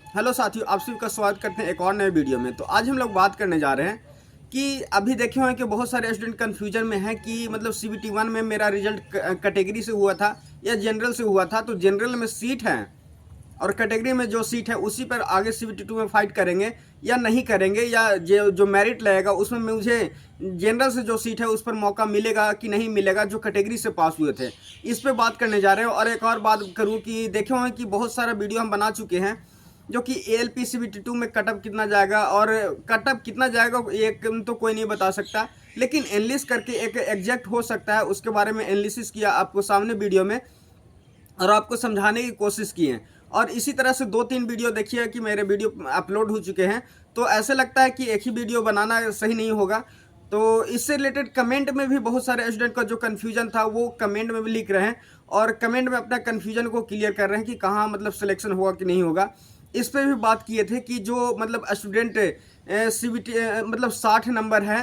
Hello साथियों, आप सभी का स्वागत करते हैं एक और नए वीडियो में। तो आज हम लोग बात करने जा रहे हैं कि अभी देखे होंगे कि बहुत सारे स्टूडेंट कन्फ्यूजन में हैं कि मतलब सीबीटी 1 में मेरा रिजल्ट कैटेगरी से हुआ था या जनरल से हुआ था। तो जनरल में सीट है और कैटेगरी में जो सीट है उसी पर आगे सीबीटी 2 में फाइट करेंगे या नहीं करेंगे, या जो मेरिट लगेगा उसमें मुझे जनरल से जो सीट है उस पर मौका मिलेगा कि नहीं मिलेगा जो कैटेगरी से पास हुए थे, इस पर बात करने जा रहे हैं। और एक और बात करूँ कि देखे होंगे कि बहुत सारा वीडियो हम बना चुके हैं जो कि एएलपी सीबीटी 2 में कटअप कितना जाएगा, और कटअप कितना जाएगा एक तो कोई नहीं बता सकता, लेकिन एनालिसिस करके एक एग्जैक्ट हो सकता है। उसके बारे में एनालिसिस किया आपको सामने वीडियो में और आपको समझाने की कोशिश की है। और इसी तरह से 2-3 वीडियो देखिए कि मेरे वीडियो अपलोड हो चुके हैं, तो ऐसे लगता है कि एक ही वीडियो बनाना सही नहीं होगा। तो इससे रिलेटेड कमेंट में भी बहुत सारे स्टूडेंट का जो कन्फ्यूजन था वो कमेंट में भी लिख रहे हैं और कमेंट में अपना कन्फ्यूजन को क्लियर कर रहे हैं कि कहाँ मतलब सिलेक्शन होगा कि नहीं होगा। इस पर भी बात किए थे कि जो मतलब स्टूडेंट सीबीटी मतलब 60 नंबर है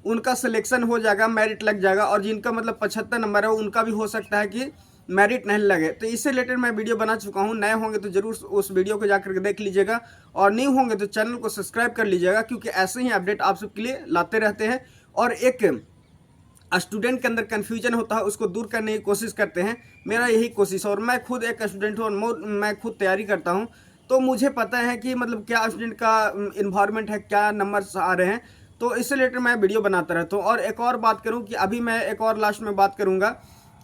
उनका सिलेक्शन हो जाएगा, मेरिट लग जाएगा, और जिनका मतलब 75 नंबर है उनका भी हो सकता है कि मेरिट नहीं लगे। तो इससे रिलेटेड मैं वीडियो बना चुका हूँ, नए होंगे तो जरूर उस वीडियो को जाकर के देख लीजिएगा और नहीं होंगे तो चैनल को सब्सक्राइब कर लीजिएगा, क्योंकि ऐसे ही अपडेट आप सबके लिए लाते रहते हैं और एक स्टूडेंट के अंदर कन्फ्यूजन होता है उसको दूर करने की कोशिश करते हैं। मेरा यही कोशिश है और मैं खुद एक स्टूडेंट हूँ और मैं खुद तैयारी करता हूँ, तो मुझे पता है कि मतलब क्या स्टूडेंट का इन्वायरमेंट है, क्या नंबर्स आ रहे हैं। तो इससे रिलेटेड मैं वीडियो बनाता रहता हूँ। और एक और बात करूँ कि अभी मैं एक और लास्ट में बात करूँगा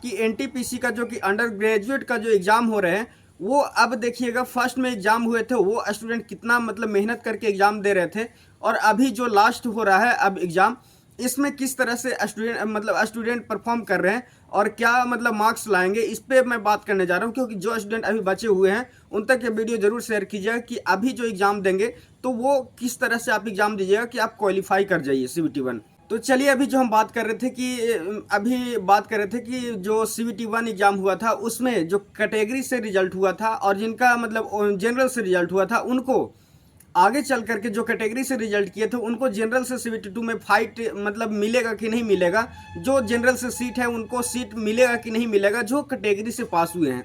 कि एनटीपीसी का जो कि अंडर ग्रेजुएट का जो एग्ज़ाम हो रहे हैं वो अब देखिएगा, फर्स्ट में एग्ज़ाम हुए थे वो स्टूडेंट कितना मतलब मेहनत करके एग्ज़ाम दे रहे थे, और अभी जो लास्ट हो रहा है अब एग्ज़ाम, इसमें किस तरह से स्टूडेंट परफॉर्म कर रहे हैं और क्या मतलब मार्क्स लाएंगे, इस पे मैं बात करने जा रहा हूँ। क्योंकि जो स्टूडेंट अभी बचे हुए हैं उन तक ये वीडियो जरूर शेयर कीजिएगा कि अभी जो एग्ज़ाम देंगे तो वो किस तरह से आप एग्ज़ाम दीजिएगा कि आप क्वालिफाई कर जाइए सीबीटी 1। तो चलिए, अभी जो हम बात कर रहे थे कि जो सीबीटी 1 एग्ज़ाम हुआ था उसमें जो कैटेगरी से रिजल्ट हुआ था और जिनका मतलब जनरल से रिजल्ट हुआ था उनको आगे चल करके जो कैटेगरी से रिजल्ट किए थे उनको जनरल से सीबीटी 2 में फाइट मतलब मिलेगा कि नहीं मिलेगा, जो जनरल से सीट है उनको सीट मिलेगा कि नहीं मिलेगा जो कैटेगरी से पास हुए हैं,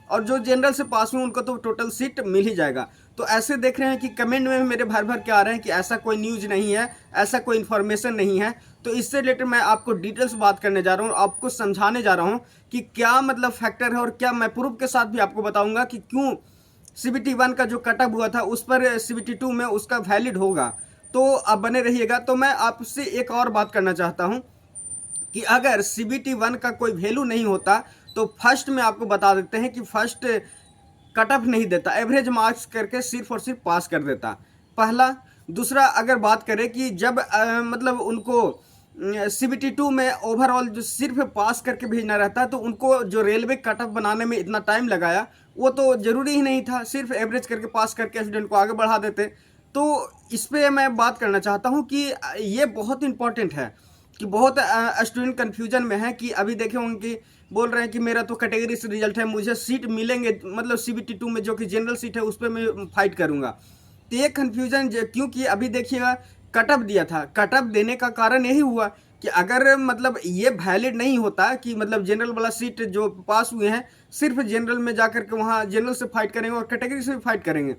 और जो जनरल से पास हुए उनको तो टोटल सीट मिल ही जाएगा। तो ऐसे देख रहे हैं कि कमेंट में मेरे भर भर के आ रहे हैं कि ऐसा कोई न्यूज़ नहीं है, ऐसा कोई इन्फॉर्मेशन नहीं है। तो इससे रिलेटेड मैं आपको डिटेल्स बात करने जा रहा हूँ, आपको समझाने जा रहा हूँ कि क्या मतलब फैक्टर है, और क्या मैं प्रूफ के साथ भी आपको बताऊँगा कि क्यों सीबीटी 1 का जो कटअप हुआ था उस पर सीबीटी 2 में उसका वैलिड होगा। तो आप बने रहिएगा। तो मैं आपसे एक और बात करना चाहता हूं कि अगर सीबीटी 1 का कोई वैल्यू नहीं होता तो फर्स्ट में आपको बता देते हैं कि फर्स्ट कटअप नहीं देता, एवरेज मार्क्स करके सिर्फ और सिर्फ पास कर देता, पहला। दूसरा, अगर बात करें कि जब मतलब उनको सीबीटी 2 में ओवरऑल जो सिर्फ पास करके भेजना रहता है तो उनको जो रेलवे कटअप बनाने में इतना टाइम लगाया वो तो ज़रूरी ही नहीं था, सिर्फ एवरेज करके पास करके स्टूडेंट को आगे बढ़ा देते। तो इस पर मैं बात करना चाहता हूँ कि ये बहुत इंपॉर्टेंट है कि बहुत स्टूडेंट कन्फ्यूजन में है कि अभी देखे होंगे कि बोल रहे हैं कि मेरा तो कैटेगरी से रिजल्ट है, मुझे सीट मिलेंगे मतलब सीबीटी 2 में जो कि जनरल सीट है उस पर मैं फाइट करूँगा। तो ये कन्फ्यूजन क्योंकि अभी देखिएगा कटअप दिया था, कटअप देने का कारण यही हुआ कि अगर मतलब ये वैलिड नहीं होता कि मतलब जनरल वाला सीट जो पास हुए हैं सिर्फ जनरल में जाकर के वहाँ जनरल से फाइट करेंगे और कैटेगरी से भी फाइट करेंगे,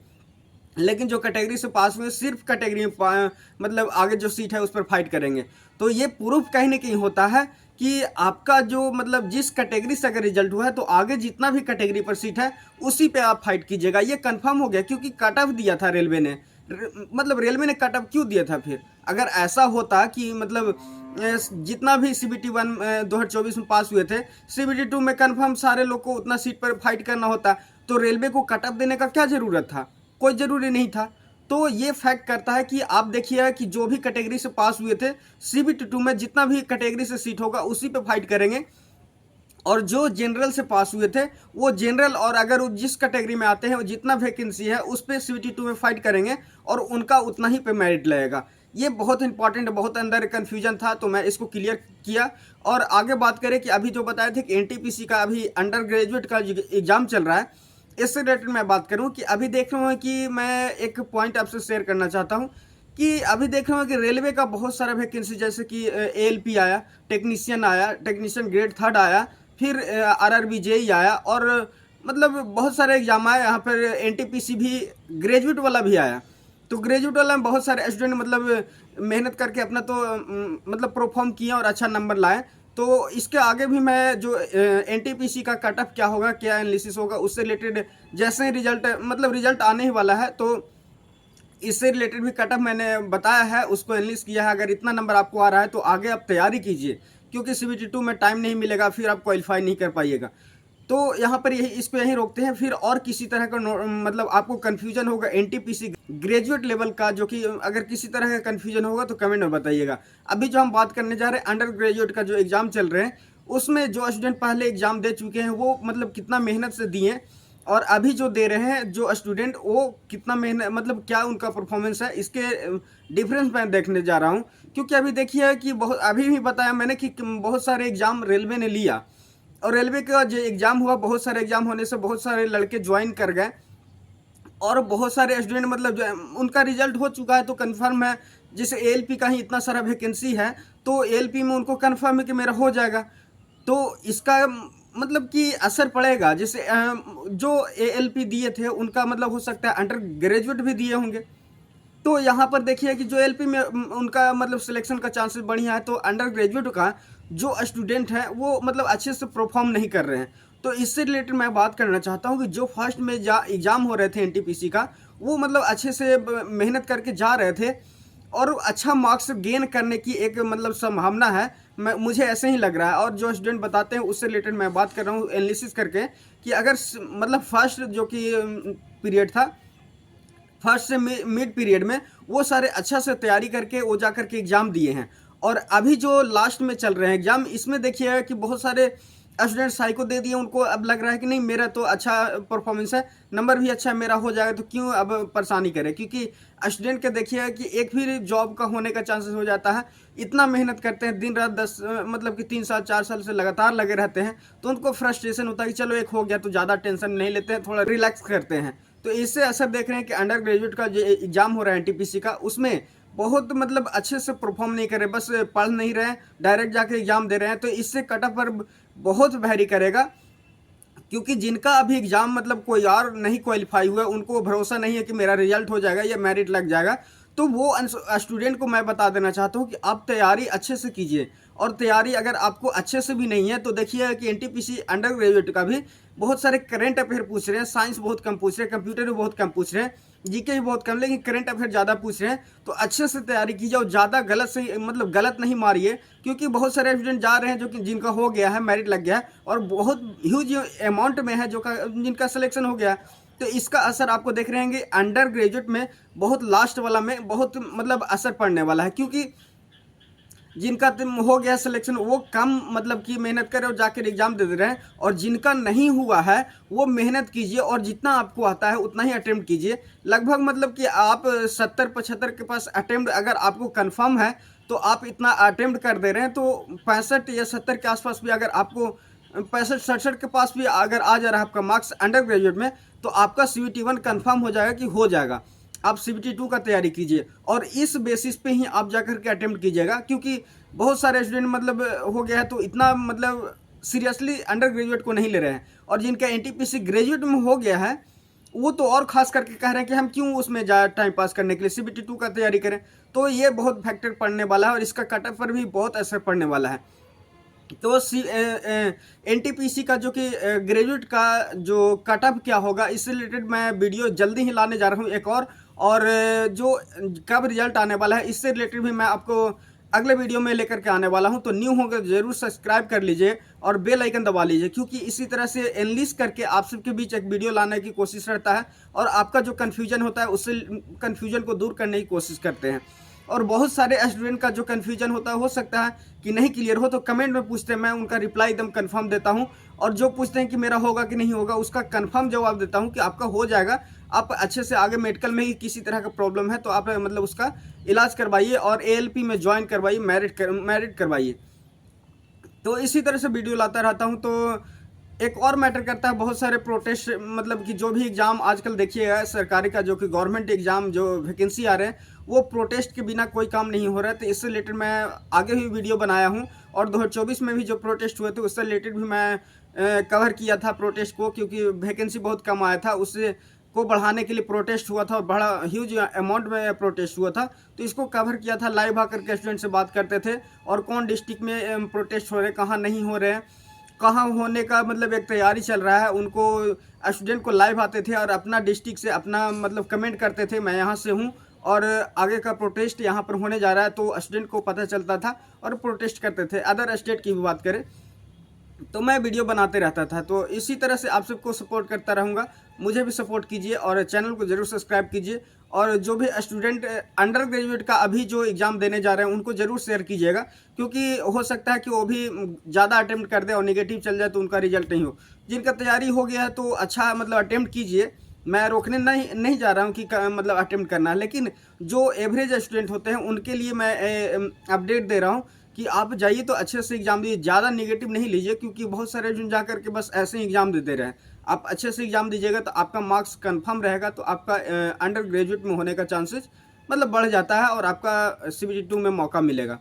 लेकिन जो कैटेगरी से पास हुए सिर्फ कैटेगरी में मतलब आगे जो सीट है उस पर फाइट करेंगे। तो ये प्रूफ कहीं ना कहीं होता है कि आपका जो मतलब जिस कैटेगरी से अगर रिजल्ट हुआ है तो आगे जितना भी कैटेगरी पर सीट है उसी पे आप फाइट कीजिएगा। ये कंफर्म हो गया क्योंकि कट ऑफ दिया था रेलवे ने। मतलब रेलवे ने कट ऑफ क्यों दिया था फिर? अगर ऐसा होता कि मतलब जितना भी सीबीटी 1 2024 में पास हुए थे सीबीटी 2 में कंफर्म सारे लोग को उतना सीट पर फाइट करना होता, तो रेलवे को कट ऑफ देने का क्या ज़रूरत था? कोई ज़रूरी नहीं था। तो ये फैक्ट करता है कि आप देखिए कि जो भी कैटेगरी से पास हुए थे सीबीटी 2 में जितना भी कैटेगरी से सीट होगा उसी पे फाइट करेंगे, और जो जनरल से पास हुए थे वो जनरल, और अगर वो जिस कैटेगरी में आते हैं जितना वैकेंसी है उस पर सीबीटी 2 में फाइट करेंगे और उनका उतना ही पे मेरिट लगेगा। ये बहुत इंपॉर्टेंट, बहुत अंदर कन्फ्यूजन था तो मैं इसको क्लियर किया। और आगे बात करें कि अभी जो बताए थे कि एनटीपीसी का अभी अंडर ग्रेजुएट का एग्ज़ाम चल रहा है, इससे रिलेटेड मैं बात करूं कि अभी देख रहा हूँ कि मैं एक पॉइंट आपसे शेयर करना चाहता हूं कि अभी देख रहा हूँ कि रेलवे का बहुत सारा वैकेंसी जैसे कि एएलपी आया, टेक्नीशियन आया, टेक्नीशियन ग्रेड 3 आया, फिर आरआरबी जेई आया, और मतलब बहुत सारे एग्जाम आए, यहाँ पर एनटीपीसी भी ग्रेजुएट वाला भी आया। तो ग्रेजुएट वाला में बहुत सारे स्टूडेंट मतलब मेहनत करके अपना तो मतलब परफॉर्म किए और अच्छा नंबर लाए। तो इसके आगे भी मैं जो एनटीपीसी का कट ऑफ क्या होगा, क्या एनालिसिस होगा, उससे रिलेटेड जैसे ही रिजल्ट मतलब रिजल्ट आने ही वाला है, तो इससे रिलेटेड भी कट ऑफ मैंने बताया है, उसको एनालिस किया है। अगर इतना नंबर आपको आ रहा है तो आगे आप तैयारी कीजिए, क्योंकि CBT2 में टाइम नहीं मिलेगा, फिर आप क्वालिफाई नहीं कर पाइएगा। तो यहाँ पर यही इसको यहीं रोकते हैं। फिर और किसी तरह का मतलब आपको कन्फ्यूजन होगा एनटीपीसी ग्रेजुएट लेवल का, जो कि अगर किसी तरह का कन्फ्यूजन होगा तो कमेंट में बताइएगा। अभी जो हम बात करने जा रहे हैं अंडर ग्रेजुएट का जो एग्ज़ाम चल रहे हैं, उसमें जो स्टूडेंट पहले एग्ज़ाम दे चुके हैं वो मतलब कितना मेहनत से दिए, और अभी जो दे रहे हैं जो स्टूडेंट वो कितना मेहनत मतलब क्या उनका परफॉर्मेंस है, इसके डिफरेंस मैं देखने जा रहा हूँ। क्योंकि अभी देखिए कि बहुत अभी भी बताया मैंने कि बहुत सारे एग्ज़ाम रेलवे ने लिया, और रेलवे का जो एग्ज़ाम हुआ, बहुत सारे एग्ज़ाम होने से बहुत सारे लड़के ज्वाइन कर गए, और बहुत सारे स्टूडेंट मतलब जो उनका रिजल्ट हो चुका है तो कंफर्म है। जैसे एएलपी का ही इतना सारा वैकेंसी है, तो एएलपी में उनको कंफर्म है कि मेरा हो जाएगा। तो इसका मतलब कि असर पड़ेगा। जैसे जो एएलपी दिए थे उनका मतलब हो सकता है अंडर ग्रेजुएट भी दिए होंगे। तो यहाँ पर देखिए कि जो एलपी में उनका मतलब सिलेक्शन का चांसेस बढ़िया है, तो अंडर ग्रेजुएट का जो स्टूडेंट है वो मतलब अच्छे से परफॉर्म नहीं कर रहे हैं। तो इससे रिलेटेड मैं बात करना चाहता हूँ कि जो फर्स्ट में एग्ज़ाम हो रहे थे एनटीपीसी का, वो मतलब अच्छे से मेहनत करके जा रहे थे, और अच्छा मार्क्स गेन करने की एक मतलब संभावना है। मुझे ऐसे ही लग रहा है, और जो स्टूडेंट बताते हैं उससे रिलेटेड मैं बात कर रहा हूँ एनालिसिस करके, कि अगर मतलब फर्स्ट जो कि पीरियड था, फर्स्ट से मिड पीरियड में वो सारे अच्छा से तैयारी करके वो जा करके एग्ज़ाम दिए हैं। और अभी जो लास्ट में चल रहे हैं एग्ज़ाम, इसमें देखिएगा कि बहुत सारे स्टूडेंट साइको दे दिए, उनको अब लग रहा है कि नहीं मेरा तो अच्छा परफॉर्मेंस है, नंबर भी अच्छा मेरा हो जाएगा, तो क्यों अब परेशानी करें। क्योंकि स्टूडेंट के देखिएगा कि एक भी जॉब का होने का चांसेस हो जाता है। इतना मेहनत करते हैं दिन रात 10 मतलब कि 3 साल 4 साल से लगातार लगे रहते हैं, तो उनको फ्रस्ट्रेशन होता है कि चलो एक हो गया तो ज़्यादा टेंशन नहीं लेते हैं, थोड़ा रिलैक्स करते हैं। तो इससे असर देख रहे हैं कि अंडर ग्रेजुएट का जो एग्ज़ाम हो रहा है एनटीपीसी का, उसमें बहुत मतलब अच्छे से परफॉर्म नहीं कर रहे, बस पढ़ नहीं रहे, डायरेक्ट जाके एग्ज़ाम दे रहे हैं। तो इससे कट ऑफ पर बहुत वैरी करेगा। क्योंकि जिनका अभी एग्ज़ाम मतलब कोई और नहीं क्वालिफाई हुआ, उनको भरोसा नहीं है कि मेरा रिजल्ट हो जाएगा या मेरिट लग जाएगा, तो वो स्टूडेंट को मैं बता देना चाहता हूँ कि आप तैयारी अच्छे से कीजिए। और तैयारी अगर आपको अच्छे से भी नहीं है तो देखिए कि एनटीपीसी अंडर ग्रेजुएट का भी बहुत सारे करंट अफेयर पूछ रहे हैं, साइंस बहुत कम पूछ रहे हैं, कंप्यूटर भी बहुत कम पूछ रहे हैं, जीके भी बहुत कम, लेकिन करंट अफेयर ज़्यादा पूछ रहे हैं। तो अच्छे से तैयारी कीजिए और ज़्यादा गलत से मतलब गलत नहीं मारिए, क्योंकि बहुत सारे स्टूडेंट जा रहे हैं जो कि जिनका हो गया है, मेरिट लग गया है, और बहुत ह्यूज अमाउंट में है जो का जिनका सिलेक्शन हो गया है। तो इसका असर आपको देख रहे हैं अंडर ग्रेजुएट में बहुत लास्ट वाला में बहुत मतलब असर पड़ने वाला है। क्योंकि जिनका हो गया सिलेक्शन वो कम मतलब की मेहनत करें और जाकर एग्जाम दे रहे हैं, और जिनका नहीं हुआ है वो मेहनत कीजिए और जितना आपको आता है उतना ही अटेम्प्ट कीजिए। लगभग मतलब कि आप 70-75 के पास अटेम्प्ट अगर आपको कंफर्म है तो आप इतना अटेम्प्ट कर दे रहे हैं, तो 65 या 70 के आसपास भी अगर आपको 65-67 के पास भी अगर आ जा रहा है आपका मार्क्स अंडर ग्रेजुएट में, तो आपका CBT1 कन्फर्म हो जाएगा कि हो जाएगा। आप CBT2 का तैयारी कीजिए और इस बेसिस पे ही आप जाकर के अटेम्प्ट कीजिएगा। क्योंकि बहुत सारे स्टूडेंट मतलब हो गया है तो इतना मतलब सीरियसली अंडर ग्रेजुएट को नहीं ले रहे हैं, और जिनका एनटीपीसी ग्रेजुएट में हो गया है वो तो और खास करके कह रहे हैं कि हम क्यों उसमें जाए टाइम पास करने के लिए, CBT2 का तैयारी करें। तो ये बहुत फैक्टर पड़ने वाला है और इसका कट ऑफ पर भी बहुत असर पड़ने वाला है। तो एनटीपीसी का जो कि ग्रेजुएट का जो कट ऑफ क्या होगा, इससे रिलेटेड मैं वीडियो जल्दी ही लाने जा रहा हूँ एक और जो कब रिजल्ट आने वाला है इससे रिलेटेड भी मैं आपको अगले वीडियो में लेकर के आने वाला हूं। तो न्यू होगा जरूर सब्सक्राइब कर लीजिए और बेल आइकन दबा लीजिए, क्योंकि इसी तरह से एनालिसिस करके आप सबके बीच एक वीडियो लाने की कोशिश रहता है, और आपका जो कन्फ्यूजन होता है उससे कन्फ्यूजन को दूर करने की कोशिश करते हैं। और बहुत सारे स्टूडेंट का जो कन्फ्यूजन होता है हो सकता है कि नहीं क्लियर हो, तो कमेंट में पूछते हैं, मैं उनका रिप्लाई एकदम कंफर्म देता हूं। और जो पूछते हैं कि मेरा होगा कि नहीं होगा, उसका कंफर्म जवाब देता हूं कि आपका हो जाएगा। आप अच्छे से आगे मेडिकल में ही किसी तरह का प्रॉब्लम है तो आप मतलब उसका इलाज करवाइए और एएलपी में ज्वाइन करवाइए, मेरिट करवाइए। तो इसी तरह से वीडियो लाता रहता हूँ। तो एक और मैटर करता है, बहुत सारे प्रोटेस्ट मतलब कि जो भी एग्ज़ाम आजकल देखिएगा सरकारी का, जो कि गवर्नमेंट एग्ज़ाम जो वैकेंसी आ रहे हैं, वो प्रोटेस्ट के बिना कोई काम नहीं हो रहा है। तो इससे रिलेटेड मैं आगे भी वीडियो बनाया हूँ, और 2024 में भी जो प्रोटेस्ट हुए थे उससे रिलेटेड भी मैं कवर किया था प्रोटेस्ट को, क्योंकि वैकेंसी बहुत कम आया था, उससे को बढ़ाने के लिए प्रोटेस्ट हुआ था और बड़ा ह्यूज अमाउंट में प्रोटेस्ट हुआ था। तो इसको कवर किया था, लाइव आकर के स्टूडेंट से बात करते थे, और कौन डिस्ट्रिक्ट में प्रोटेस्ट हो रहे हैं, कहाँ नहीं हो रहे हैं, कहाँ होने का मतलब एक तैयारी चल रहा है, उनको स्टूडेंट को लाइव आते थे और अपना डिस्ट्रिक्ट से अपना मतलब कमेंट करते थे, मैं यहाँ से हूँ और आगे का प्रोटेस्ट यहाँ पर होने जा रहा है, तो स्टूडेंट को पता चलता था और प्रोटेस्ट करते थे। अदर स्टेट की भी बात करें तो मैं वीडियो बनाते रहता था। तो इसी तरह से आप सबको सपोर्ट करता रहूँगा, मुझे भी सपोर्ट कीजिए और चैनल को ज़रूर सब्सक्राइब कीजिए। और जो भी स्टूडेंट अंडर ग्रेजुएट का अभी जो एग्ज़ाम देने जा रहे हैं उनको ज़रूर शेयर कीजिएगा, क्योंकि हो सकता है कि वो भी ज़्यादा अटेम्प्ट कर दे और नेगेटिव चल जाए तो उनका रिजल्ट नहीं हो। जिनका तैयारी हो गया है तो अच्छा मतलब अटेम्प्ट कीजिए, मैं रोकने नहीं जा रहा हूँ कि मतलब अटेम्प्ट करना है, लेकिन जो एवरेज स्टूडेंट होते हैं उनके लिए मैं अपडेट दे रहा हूँ कि आप जाइए तो अच्छे से एग्ज़ाम दीजिए, ज़्यादा नेगेटिव नहीं लीजिए, क्योंकि बहुत सारे जो जा करके बस ऐसे ही एग्ज़ाम देते रहे। आप अच्छे से एग्ज़ाम दीजिएगा तो आपका मार्क्स कंफर्म रहेगा, तो आपका अंडर ग्रेजुएट में होने का चांसेस मतलब बढ़ जाता है और आपका CBT 2 में मौका मिलेगा।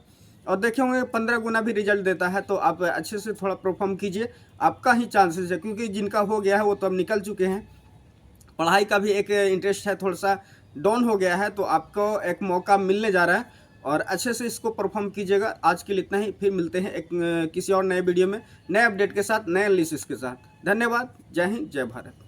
और देखे होंगे 15 गुना भी रिजल्ट देता है, तो आप अच्छे से थोड़ा परफॉर्म कीजिए, आपका ही चांसेस है, क्योंकि जिनका हो गया है वो तो अब निकल चुके हैं। पढ़ाई का भी एक इंटरेस्ट है, थोड़ा सा डाउन हो गया है, तो आपको एक मौका मिलने जा रहा है और अच्छे से इसको परफॉर्म कीजिएगा। आज के लिए इतना ही, फिर मिलते हैं एक किसी और नए वीडियो में नए अपडेट के साथ, नए एनालिसिस के साथ। धन्यवाद। जय हिंद, जय भारत।